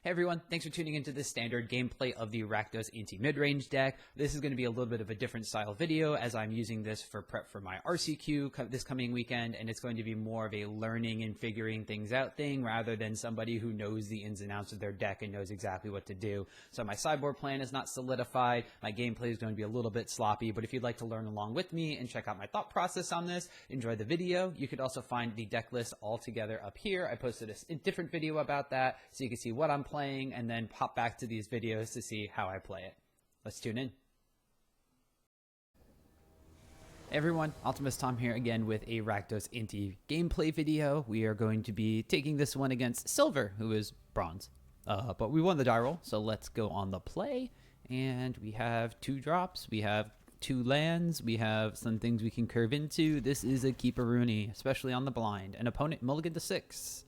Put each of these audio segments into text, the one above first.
Hey everyone, thanks for tuning into this standard gameplay of the Rakdos Inti Midrange deck. This is going to be a little bit of a different style video as I'm using this for prep for my RCQ this coming weekend, and it's going to be more of a learning and figuring things out thing rather than somebody who knows the ins and outs of their deck and knows exactly what to do. So my sideboard plan is not solidified, my gameplay is going to be a little bit sloppy, but if you'd like to learn along with me and check out my thought process on this, enjoy the video. You could also find the deck list all together up here. I posted a different video about that so you can see what I'm playing and then pop back to these videos to see how I play it. Let's tune in. Hey everyone, Optimus Tom here again with a Rakdos Inti gameplay video. We are going to be taking this one against Silver, who is bronze. But we won the die roll, so let's go on the play. And we have 2 drops, we have 2 lands, we have some things we can curve into. This is a keeper-rooney, especially on the blind. An opponent mulligan to 6.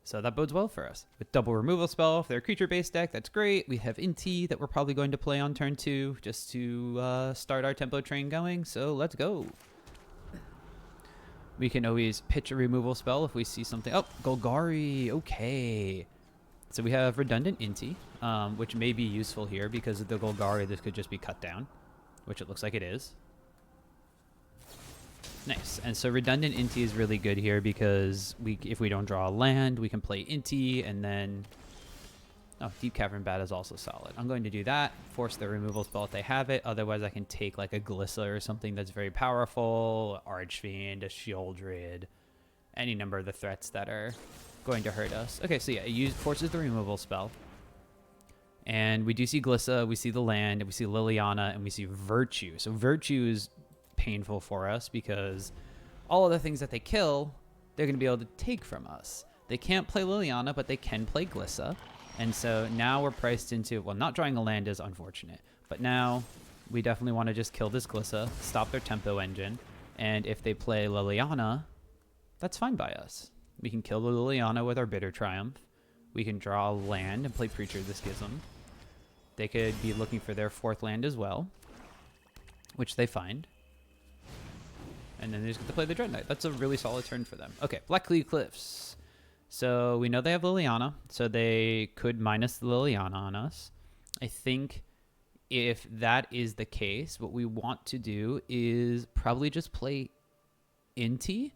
So that bodes well for us. With double removal spell, if they're a creature-based deck, that's great. We have Inti that we're probably going to play on turn 2 just to start our tempo train going. So let's go. We can always pitch a removal spell if we see something. Oh, Golgari. Okay. So we have redundant Inti, which may be useful here because of the Golgari. This could just be cut down, which it looks like it is. Nice. And so redundant Inti is really good here because if we don't draw a land, we can play Inti and then... Oh, Deep Cavern Bat is also solid. I'm going to do that, force the removal spell if they have it. Otherwise, I can take like a Glissa or something that's very powerful, Archfiend, a Shieldred, any number of the threats that are going to hurt us. Okay, so yeah, it forces the removal spell. And we do see Glissa, we see the land, and we see Liliana, and we see Virtue. So Virtue is painful for us because all of the things that they kill, they're going to be able to take from us. They can't play Liliana, but they can play Glissa. And so now we're priced into, well, not drawing a land is unfortunate, but now we definitely want to just kill this Glissa, stop their tempo engine, and if they play Liliana, that's fine by us. We can kill the Liliana with our Bitter Triumph. We can draw a land and play Preacher. This gives them. They could be looking for their 4th land as well, which they find. And then they just get to play the Dread Knight. That's a really solid turn for them. Okay, Blackcleave Cliffs. So we know they have Liliana, so they could minus the Liliana on us. I think if that is the case, what we want to do is probably just play Inti.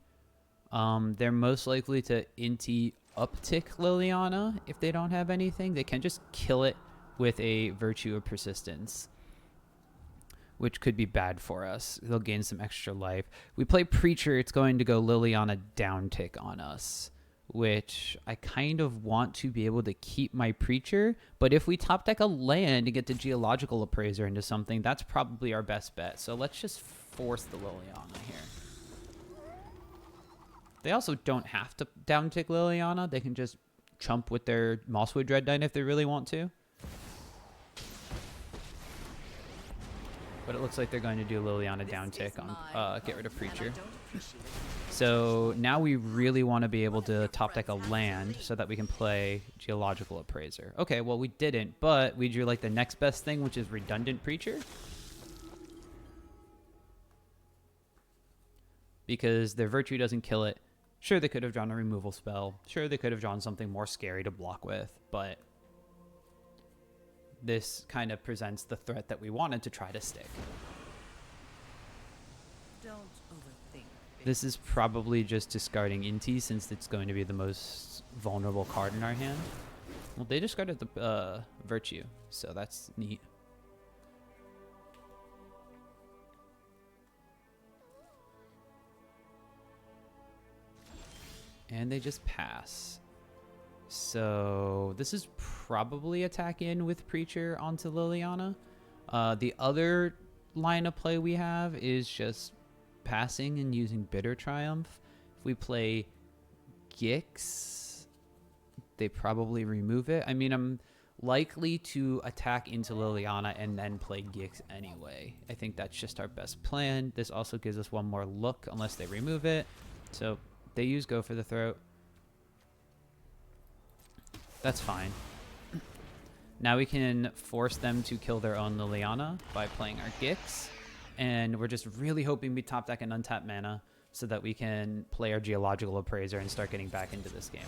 They're most likely to Inti uptick Liliana if they don't have anything. They can just kill it with a Virtue of Persistence, which could be bad for us. They'll gain some extra life. We play Preacher, it's going to go Liliana downtick on us, which I kind of want to be able to keep my Preacher, but if we top deck a land and get the Geological Appraiser into something, that's probably our best bet. So let's just force the Liliana here. They also don't have to downtick Liliana. They can just chump with their Mosswood Dread Knight if they really want to. But it looks like they're going to do Liliana downtick on get rid of Preacher. So now we really want to be able to top deck a land so that we can play Geological Appraiser. Okay, well we didn't, but we drew like the next best thing, which is redundant Preacher. Because their Virtue doesn't kill it. Sure, they could have drawn a removal spell. Sure, they could have drawn something more scary to block with, but this kind of presents the threat that we wanted to try to stick. Don't overthink. This is probably just discarding Inti since it's going to be the most vulnerable card in our hand. Well, they discarded the Virtue, so that's neat. And they just pass. So this is probably attack in with Preacher onto Liliana. The other line of play we have is just passing and using Bitter Triumph. If we play Gix, they probably remove it. I mean, I'm likely to attack into Liliana and then play Gix anyway. I think that's just our best plan. This also gives us one more look unless they remove it. So they use Go for the Throat. That's fine. Now we can force them to kill their own Liliana by playing our Gix. And we're just really hoping we top deck an untapped mana so that we can play our Geological Appraiser and start getting back into this game.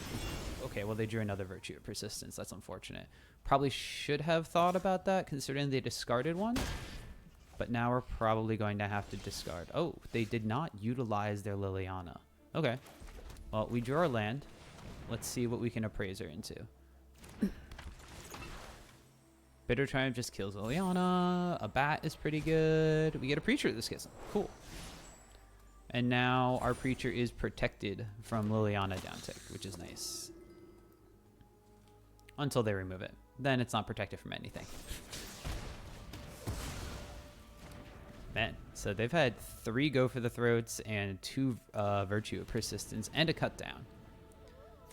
Okay, well, they drew another Virtue of Persistence. That's unfortunate. Probably should have thought about that considering they discarded one. But now we're probably going to have to discard. Oh, they did not utilize their Liliana. Okay. Well, we drew our land. Let's see what we can Appraiser into. Bitter Triumph just kills Liliana. A bat is pretty good. We get a Preacher this Schism. Cool. And now our Preacher is protected from Liliana downtick, which is nice. Until they remove it. Then it's not protected from anything. Man, so they've had 3 go for the throats and 2 Virtue of Persistence and a cut down.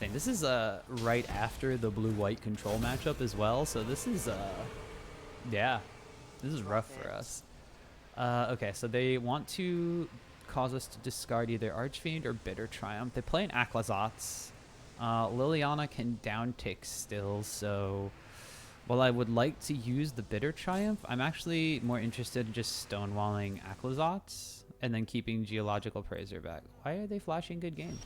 Dang, this is right after the blue-white control matchup as well, so this is yeah, this is rough for us. Okay, so they want to cause us to discard either Archfiend or Bitter Triumph. They play an Aclazotz. Liliana can downtick still, so while I would like to use the Bitter Triumph, I'm actually more interested in just stonewalling Aclazotz and then keeping Geological Appraiser back. Why are they flashing good game?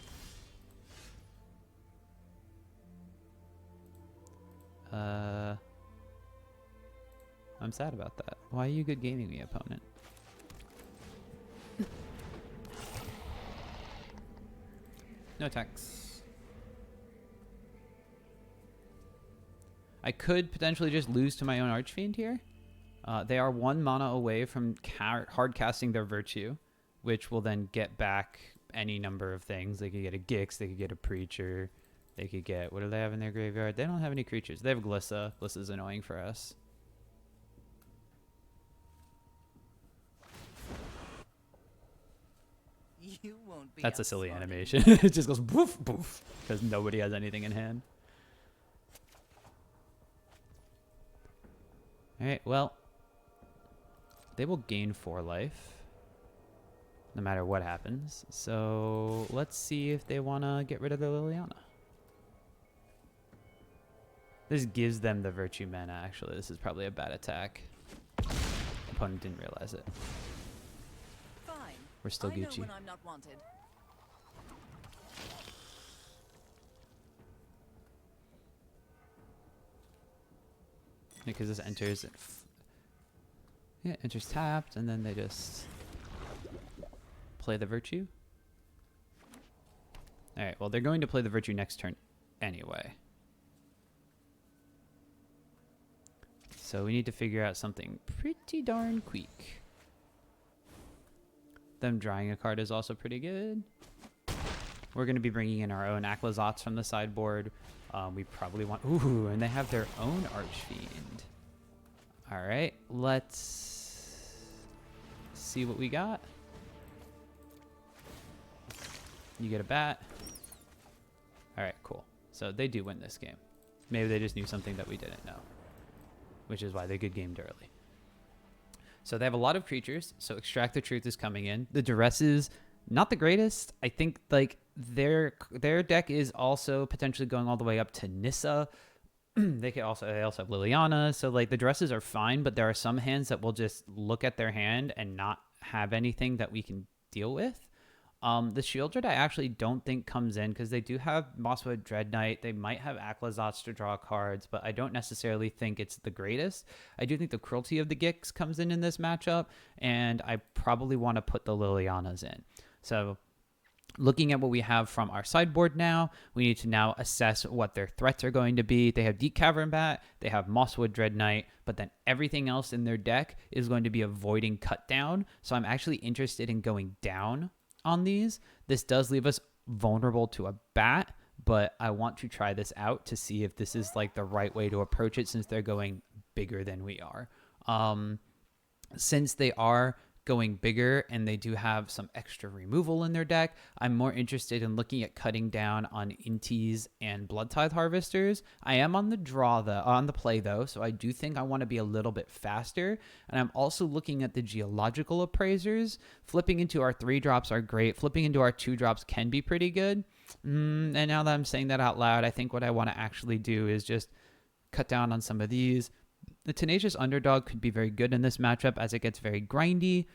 I'm sad about that. Why are you good gaming me, opponent? No attacks. I could potentially just lose to my own Archfiend here. They are 1 mana away from hard casting their Virtue, which will then get back any number of things. They could get a Gix, they could get a Preacher, they could get... What do they have in their graveyard? They don't have any creatures. They have Glissa. Glissa's annoying for us. You won't be. That's a silly animation. It just goes boof, boof, because nobody has anything in hand. Alright, well, they will gain 4 life, no matter what happens. So let's see if they want to get rid of their Liliana. This gives them the Virtue mana, actually. This is probably a bad attack. Opponent didn't realize it. Fine. We're still I know Gucci. when I'm not wanted. Because this enters... Yeah, enters tapped, and then they just play the Virtue. Alright, well, they're going to play the Virtue next turn anyway. So we need to figure out something pretty darn quick. Them drawing a card is also pretty good. We're going to be bringing in our own Aclazotz from the sideboard. We probably want... Ooh, and they have their own Archfiend. Alright, let's see what we got. You get a bat. Alright, cool. So they do win this game. Maybe they just knew something that we didn't know, which is why they good gamed early. So they have a lot of creatures, so Extract the Truth is coming in. The Duress is not the greatest. I think like their deck is also potentially going all the way up to Nissa. They also have Liliana, so like the Duresses are fine, but there are some hands that will just look at their hand and not have anything that we can deal with. The Shieldred I actually don't think comes in because they do have Mosswood Dread Knight. They might have Aclazotz to draw cards, but I don't necessarily think it's the greatest. I do think the Cruelty of the Gix comes in this matchup, and I probably want to put the Lilianas in. So looking at what we have from our sideboard now, we need to now assess what their threats are going to be. They have Deep Cavern Bat, they have Mosswood Dread Knight, but then everything else in their deck is going to be avoiding cut down. So I'm actually interested in going down on these. This does leave us vulnerable to a bat, but I want to try this out to see if this is like the right way to approach it since they're going bigger than we are. Since they are going bigger and they do have some extra removal in their deck, I'm more interested in looking at cutting down on Intis and Blood Tithe Harvesters. I am on the play though, so I do think I want to be a little bit faster. And I'm also looking at the Geological Appraisers. Flipping into our 3-drops are great. Flipping into our 2-drops can be pretty good. And now that I'm saying that out loud, I think what I want to actually do is just cut down on some of these. The Tenacious Underdog could be very good in this matchup as it gets very grindy.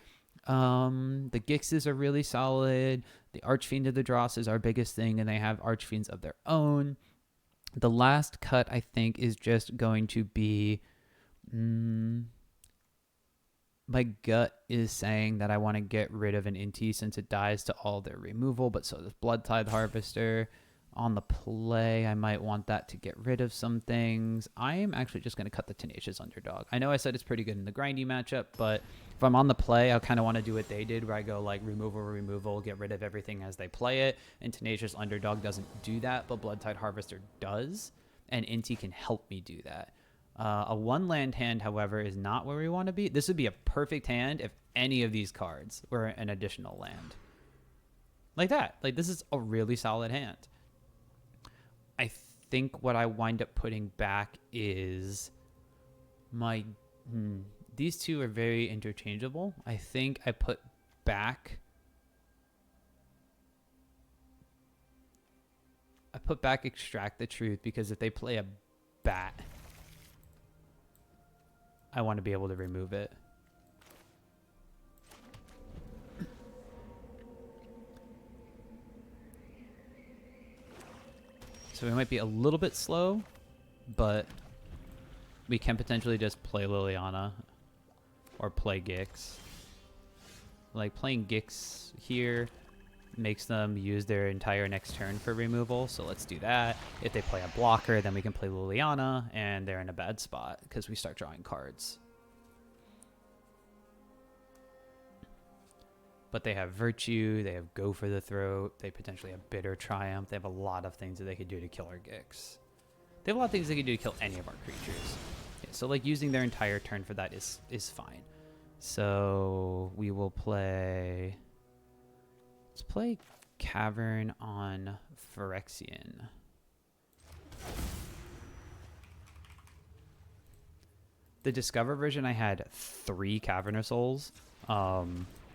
The Gixes are really solid. The Archfiend of the Dross is our biggest thing, and they have Archfiends of their own. The last cut, I think, is just going to be... my gut is saying that I want to get rid of an Inti since it dies to all their removal, but so does Blood Tithe Harvester. On the play, I might want that to get rid of some things. I am actually just going to cut the Tenacious Underdog. I know I said it's pretty good in the grindy matchup, but if I'm on the play, I kind of want to do what they did, where I go like removal, get rid of everything as they play it. And Tenacious Underdog doesn't do that, but Blood Tithe Harvester does, and Inti can help me do that. A 1-land hand, however, is not where we want to be. This would be a perfect hand if any of these cards were an additional land. Like that. Like, this is a really solid hand. I think what I wind up putting back is my... these two are very interchangeable. I think I put back... Extract the Truth, because if they play a bat, I want to be able to remove it. So we might be a little bit slow, but we can potentially just play Liliana or play Gix. Like, playing Gix here makes them use their entire next turn for removal, so let's do that. If they play a blocker, then we can play Liliana, and they're in a bad spot because we start drawing cards. But they have Virtue, they have Go for the Throat, they potentially have Bitter Triumph. They have a lot of things that they could do to kill our Gix. They have a lot of things they could do to kill any of our creatures. Okay, so like using their entire turn for that is fine. So we will play... Let's play Cavern on Phyrexian. The Discover version, I had 3 Caverner Souls.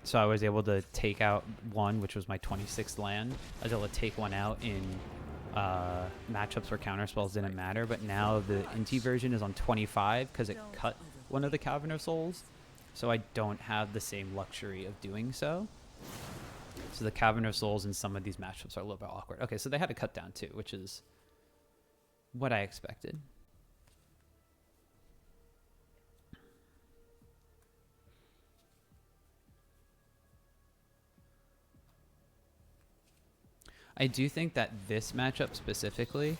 So I was able to take out one, which was my 26th land. I was able to take one out in matchups where counterspells didn't matter. But now the Inti version is on 25 because it cut one of the Caverner Souls. So I don't have the same luxury of doing so. So the Caverner Souls in some of these matchups are a little bit awkward. Okay, so they had to cut down too, which is what I expected. I do think that this matchup specifically,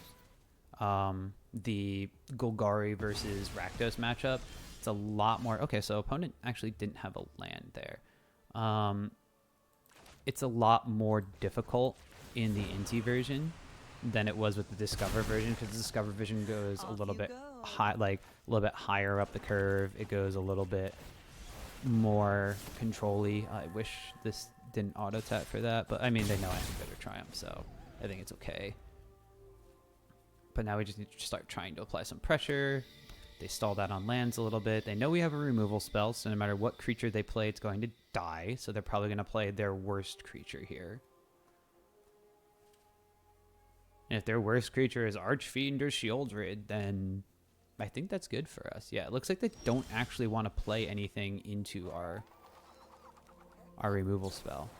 the Golgari versus Rakdos matchup, it's a lot more... Okay, so opponent actually didn't have a land there. It's a lot more difficult in the Inti version than it was with the Discover version, because the Discover version goes a little bit high, like a little bit higher up the curve. It goes a little bit more control-y. I wish this didn't auto tap for that, but I mean, they know I have Bitter Triumph, so I think it's okay. But now we just need to start trying to apply some pressure. They stalled out on lands a little bit. They know we have a removal spell, so no matter what creature they play, it's going to die. So they're probably going to play their worst creature here. And if their worst creature is Archfiend or Shieldred, then I think that's good for us. Yeah, it looks like they don't actually want to play anything into our removal spell.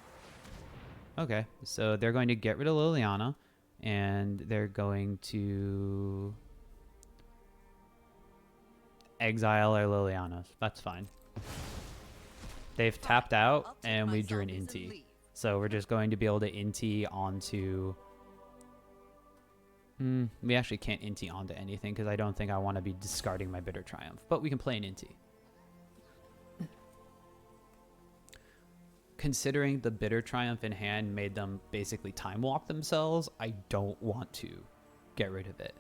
Okay, so they're going to get rid of Liliana, and they're going to exile our Liliana. That's fine. They've tapped out, and we drew an Inti. So we're just going to be able to Inti onto... we actually can't Inti onto anything, because I don't think I want to be discarding my Bitter Triumph. But we can play an Inti. Considering the Bitter Triumph in hand made them basically time walk themselves, I don't want to get rid of it.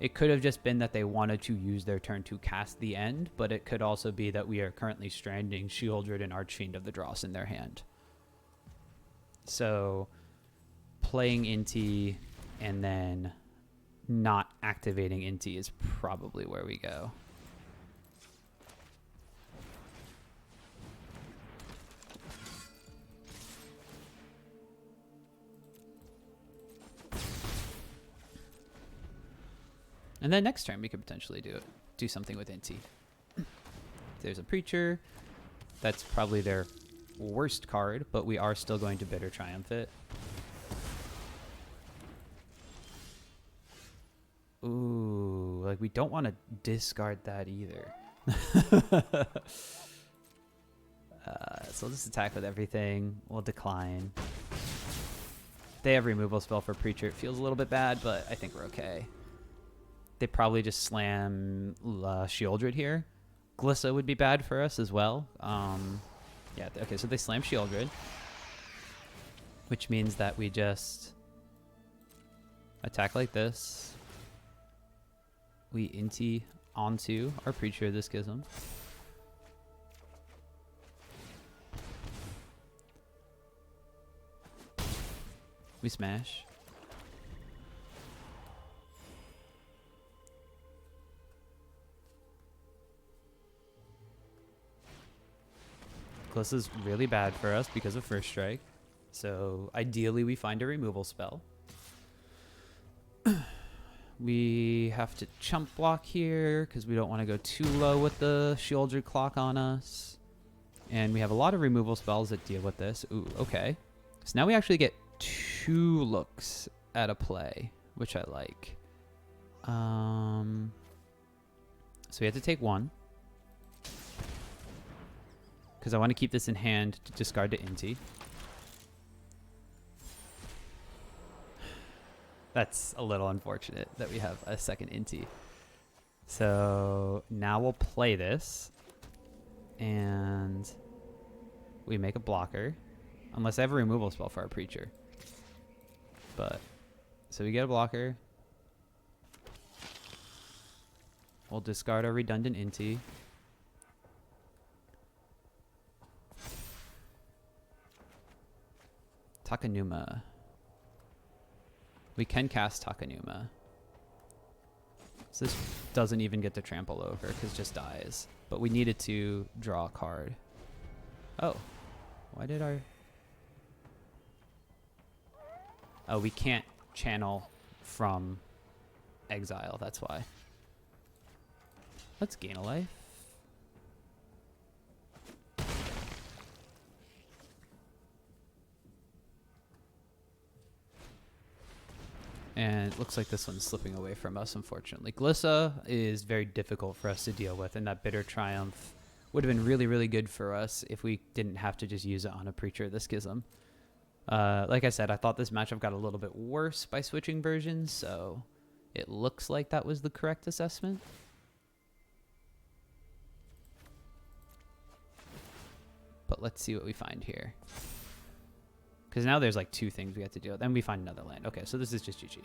It could have just been that they wanted to use their turn to cast the end, but it could also be that we are currently stranding Shieldred and Archfiend of the Dross in their hand. So playing Inti and then not activating Inti is probably where we go. And then next turn we could potentially do something with Inti. There's a Preacher. That's probably their worst card, but we are still going to Bitter Triumph it. Ooh, like we don't want to discard that either. So we'll just attack with everything. We'll decline. They have removal spell for Preacher. It feels a little bit bad, but I think we're okay. They probably just slam Shieldred here. Glissa would be bad for us as well. Yeah, okay, so they slam Shieldred, which means that we just attack like this. We Inti onto our Preacher of the Schism. We smash. Glissa's really bad for us because of First Strike. So ideally we find a removal spell. We have to chump block here because we don't want to go too low with the Shieldred clock on us. And we have a lot of removal spells that deal with this. Ooh, okay. So now we actually get 2 looks at a play, which I like. So we have to take 1. Because I want to keep this in hand to discard to Inti. That's a little unfortunate that we have a second Inti. So now we'll play this. And we make a blocker. Unless I have a removal spell for our Preacher. But, so we get a blocker. We'll discard our redundant Inti. Takanuma. We can cast Takanuma. So this doesn't even get to trample over because it just dies. But we needed to draw a card. Oh. Why did our... Oh, we can't channel from exile. That's why. Let's gain a life. And it looks like this one's slipping away from us, unfortunately. Glissa is very difficult for us to deal with, and that Bitter Triumph would have been really, really good for us if we didn't have to just use it on a Preacher of the Schism. Like I said, I thought this matchup got a little bit worse by switching versions, so it looks like that was the correct assessment. But let's see what we find here. Because now there's like 2 things we have to deal with. Then we find another land. Okay, so this is just GG.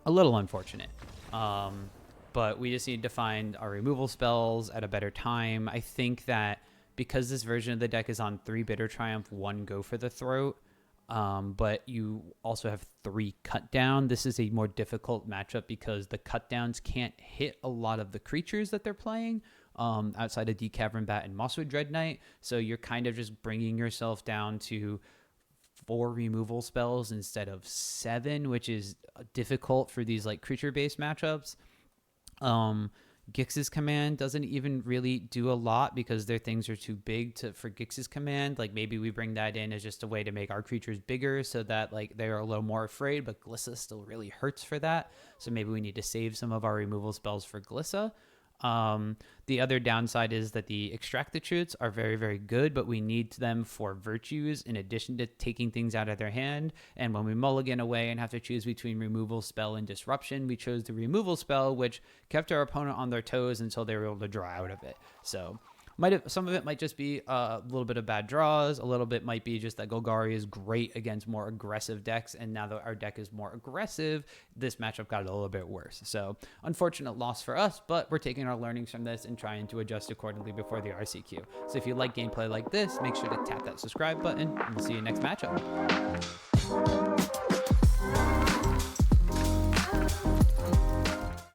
A little unfortunate. But we just need to find our removal spells at a better time. I think that because this version of the deck is on 3 Bitter Triumph, 1 Go for the Throat, but you also have 3 cut down. This is a more difficult matchup because the cut downs can't hit a lot of the creatures that they're playing outside of Deep Cavern Bat and Mosswood Dread Knight. So you're kind of just bringing yourself down to 4 removal spells instead of 7, which is difficult for these like creature-based matchups. Gix's command doesn't even really do a lot because their things are too big for Gix's command. Like maybe we bring that in as just a way to make our creatures bigger so that like they're a little more afraid, but Glissa still really hurts for that. So maybe we need to save some of our removal spells for Glissa. The other downside is that the Extract the Truths are very, very good, but we need them for virtues in addition to taking things out of their hand. And when we mulligan away and have to choose between removal spell and disruption, we chose the removal spell, which kept our opponent on their toes until they were able to draw out of it. So some of it might just be a little bit of bad draws. A little bit might be just that Golgari is great against more aggressive decks. And now that our deck is more aggressive, this matchup got a little bit worse. So unfortunate loss for us, but we're taking our learnings from this and trying to adjust accordingly before the RCQ. So if you like gameplay like this, make sure to tap that subscribe button and we'll see you next matchup.